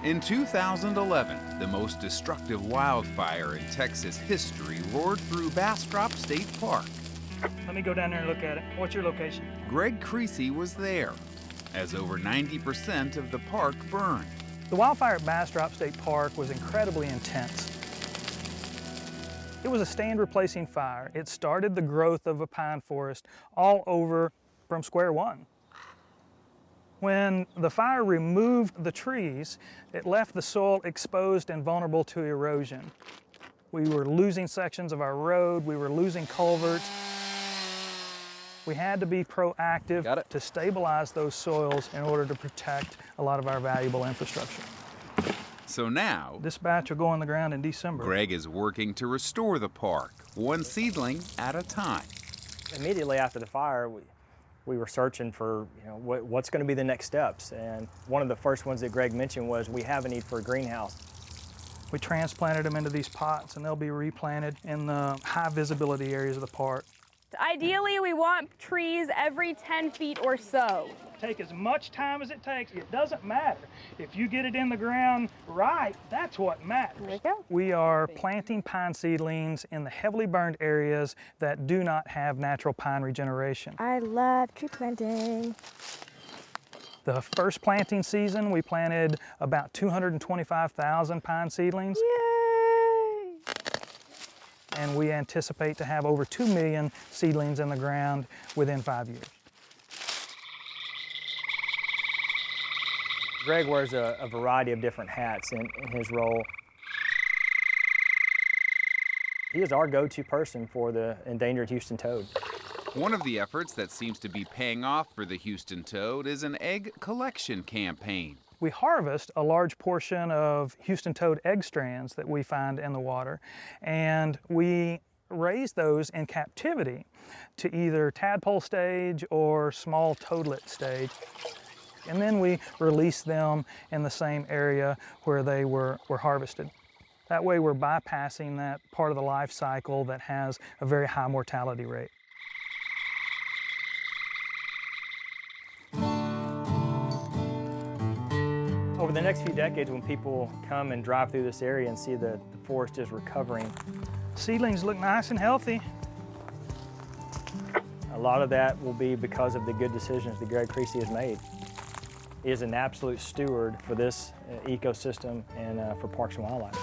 In 2011, the most destructive wildfire in Texas history roared through Bastrop State Park. Let me go down there and look at it. What's your location? Greg Creacy was there, as over 90% of the park burned. The wildfire at Bastrop State Park was incredibly intense. It was a stand-replacing fire. It started the growth of a pine forest all over from square one. When the fire removed the trees, it left the soil exposed and vulnerable to erosion. We were losing sections of our road, we were losing culverts. We had to be proactive to stabilize those soils in order to protect a lot of our valuable infrastructure. So now, this batch will go on the ground in December. Greg is working to restore the park, one seedling at a time. Immediately after the fire, we were searching for what's going to be the next steps. And one of the first ones that Greg mentioned was we have a need for a greenhouse. We transplanted them into these pots and they'll be replanted in the high visibility areas of the park. Ideally, we want trees every 10 feet or so. Take as much time as it takes. It doesn't matter. If you get it in the ground right, that's what matters. There we go. We are planting pine seedlings in the heavily burned areas that do not have natural pine regeneration. I love tree planting. The first planting season, we planted about 225,000 pine seedlings. Yay! And we anticipate to have over 2 million seedlings in the ground within 5 years. Greg wears a variety of different hats in his role. He is our go-to person for the endangered Houston toad. One of the efforts that seems to be paying off for the Houston toad is an egg collection campaign. We harvest a large portion of Houston toad egg strands that we find in the water, and we raise those in captivity to either tadpole stage or small toadlet stage. And then we release them in the same area where they were harvested. That way we're bypassing that part of the life cycle that has a very high mortality rate. Over the next few decades, when people come and drive through this area and see the forest is recovering, seedlings look nice and healthy. A lot of that will be because of the good decisions that Greg Creacy has made. He is an absolute steward for this ecosystem and for Parks and Wildlife.